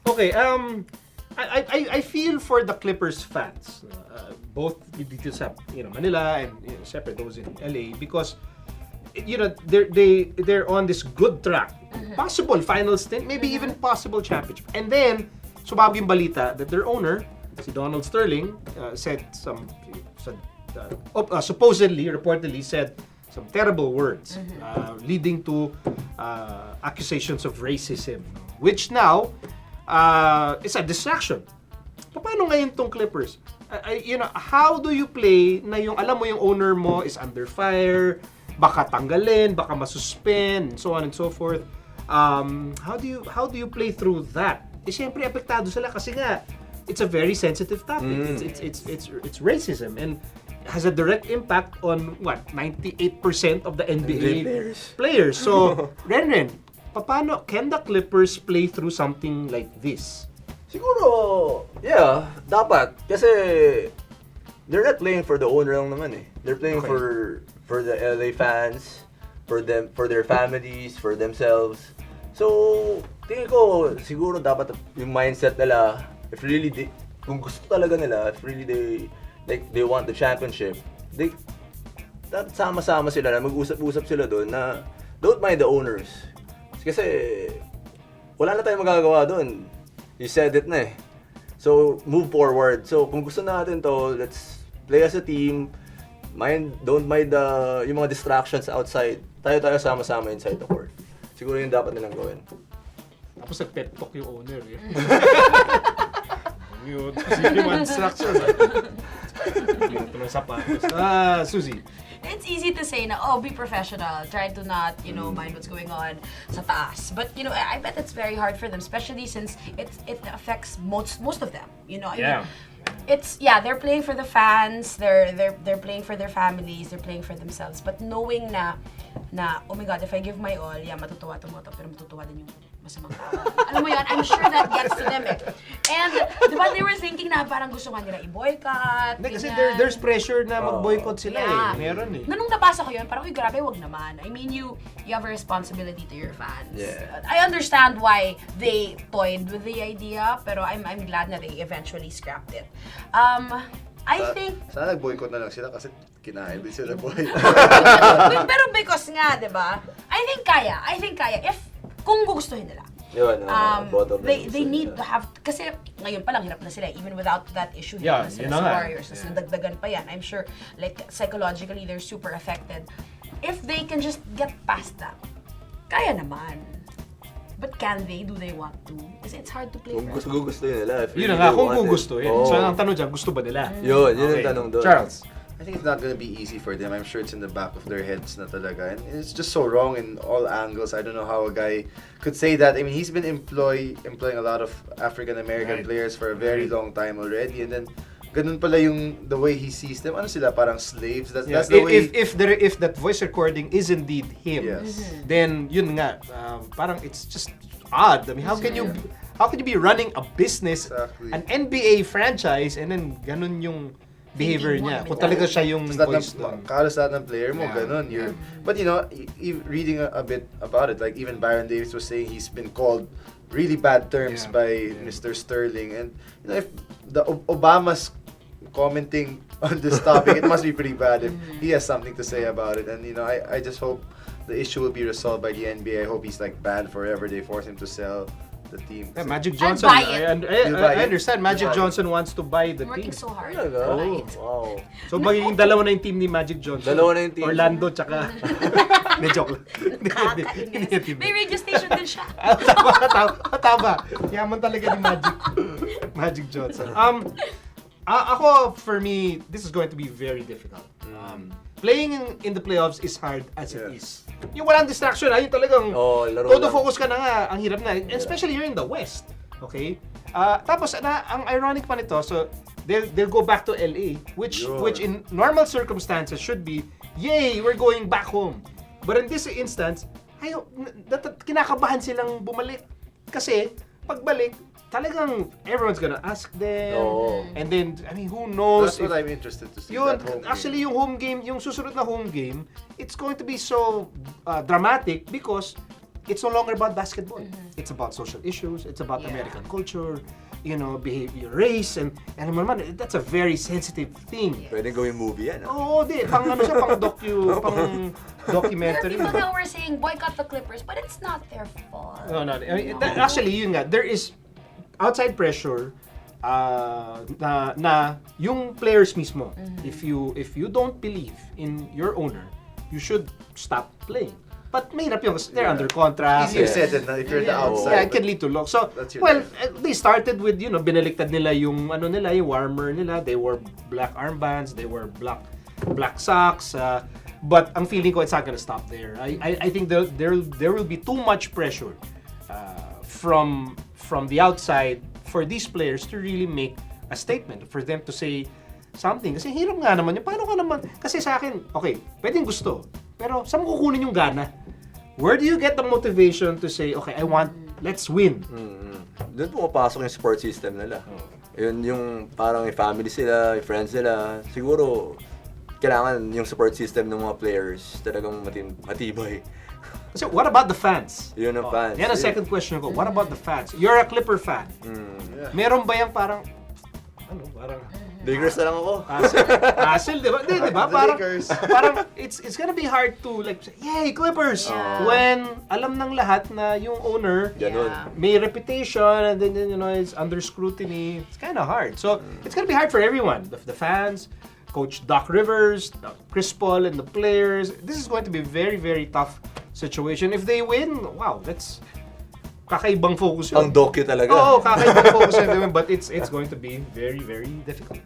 Okay, I feel for the Clippers fans, both dito sa Manila and syempre those in LA, because they're on this good track, possible final stint, maybe even possible championship, and then sumabog yung balita that their owner, si Donald Sterling, reportedly said some terrible words, leading to accusations of racism, which now is a distraction. Paano ngayon tong Clippers? How do you play na alam mo yung owner mo is under fire, baka tanggalin, baka masuspend, and so on and so forth. How do you play through that? Siyempre apektado sila kasi nga it's a very sensitive topic. It's racism and has a direct impact on 98% of the NBA players. So, Renren, paano can the Clippers play through something like this? Siguro, yeah, dapat. Kasi they're not playing for the owner lang naman eh. They're playing for the LA fans, for their families, for themselves. So, tingin ko, siguro dapat yung mindset nila, if really kung gusto talaga nila, if really they want the championship, dapat sama-sama sila na mag-usap-usap sila doon na don't mind the owners. Kasi wala na tayong magagawa doon. You said it na eh. So, move forward. So, kung gusto natin to, let's play as a team. Don't mind yung mga distractions outside. Tayo sama-sama inside the court. Siguro yung dapat nilang gawin. Tapos nag-pep talk yung owner eh. Yun, kasi yung mga distractions. Ito ng sapatos. Suzy. It's easy to say na, be professional, try to not, mind what's going on sa taas. But, I bet it's very hard for them, especially since it affects most of them. I mean, they're playing for the fans, they're playing for their families, they're playing for themselves. But knowing na oh my God, if I give my all, matutuwa pero matutuwa din yung masamang tao. Alam mo yun, I'm sure that gets to them eh. And, di ba, they were thinking na parang gusto nga nila i-boycott. Kasi there's pressure na mag-boycott sila eh. Meron eh. Nung nabasa ko yun, parang, grabe, wag naman. I mean, you have a responsibility to your fans. Yeah. I understand why they toyed with the idea, pero I'm glad na they eventually scrapped it. I think... Sana nag-boycott na lang sila kasi kinain din sila boy. Pero because nga, di ba? I think kaya. If kung gugustuhin nila. Yun, they need to have, kasi ngayon pa lang hirap na sila, even without that issue, hirap na sila sa Warriors. Tapos nadagdagan pa yan. I'm sure, psychologically, they're super affected. If they can just get past that, kaya naman. But can they? Do they want to? Kasi it's hard to play kung for. gusto nila. Yun na nga, kung gugustuhin. So, ang tanong dyan, gusto ba nila? Yun yung tanong doon. Charles. I think it's not gonna be easy for them. I'm sure it's in the back of their heads na talaga. And it's just so wrong in all angles. I don't know how a guy could say that. I mean, he's been employing a lot of African-American players for a very long time already. And then, ganun pala the way he sees them. Ano sila, parang slaves? That's the way... If that voice recording is indeed him, then yun nga, parang it's just odd. I mean, how can you be running a business, an NBA franchise, and then ganun yung behavior niya? Kung talaga siya yung voice doon. Kalos lahat ng player mo, ganun. But reading a bit about it, like even Baron Davis was saying he's been called really bad terms by Mr. Sterling. And if the Obama's commenting on this topic, it must be pretty bad if he has something to say about it. And I just hope the issue will be resolved by the NBA. I hope he's banned forever. They force him to sell the team. Yeah, Magic Johnson. I understand. Magic Johnson wants to buy the team. Working so hard. Wow. So magiging dalawa na yung team ni Magic Johnson. Dalawa na yung team. Orlando tsaka... Hindi, joke lang. May radio station din siya. Tama. Yaman talaga ni Magic Johnson. Ako, for me, this is going to be very difficult. Playing in the playoffs is hard as it is. Yung walang distraction, yung talagang todo focus ka na nga, ang hirap na. Especially here in the West. Okay? Tapos, ang ironic pa nito, so they'll go back to LA, which in normal circumstances should be, yay, we're going back home. But in this instance, kinakabahan silang bumalik. Kasi, pagbalik, talagang everyone's gonna ask them. And then, I mean, who knows? That's what I'm interested to see. Actually, yung home game, yung susunod na home game, it's going to be so dramatic because it's no longer about basketball. It's about social issues. It's about American culture, behavior, race, and alam mo naman, that's a very sensitive thing. Pwedeng gawing movie yan. Oo, pang documentary. People now were saying boycott the Clippers, but it's not their fault. No. Actually, yun nga, there is outside pressure na yung players mismo. If you don't believe in your owner, you should stop playing. But mahirap yun kasi they're under contract. Easier said than if you're the outside. Yeah, it can lead to loss. So, your they started with, binaliktad nila yung yung warmer nila. They wore black armbands, they wore black socks. But ang feeling ko, it's not gonna stop there. I think there will be too much pressure from the outside for these players to really make a statement, for them to say something. Kasi hirap nga naman yun. Paano ka naman? Kasi sa akin, okay, pwedeng gusto. Pero saan mo kukunin yung gana? Where do you get the motivation to say, okay, let's win? Doon pumapasok yung support system nila. Yun yung parang may family sila, may friends nila. Siguro, kailangan yung support system ng mga players talagang matibay. Kasi what about the fans? Yun ang fans. Yan ang second question ko. What about the fans? You're a Clipper fan. Meron ba yung parang Lakers na lang ako. Hassle, di ba? Di ba? Parang it's gonna be hard to like, yay, Clippers! Yeah. When alam ng lahat na yung owner Ganun. may reputation and then is under scrutiny. It's kind of hard. So, it's gonna be hard for everyone. The fans, Coach Doc Rivers, Chris Paul, and the players. This is going to be a very, very tough situation. If they win, wow, that's kakaibang focus yun. Ang docu talaga. Oo, kakaibang focus yun. But it's going to be very, very difficult.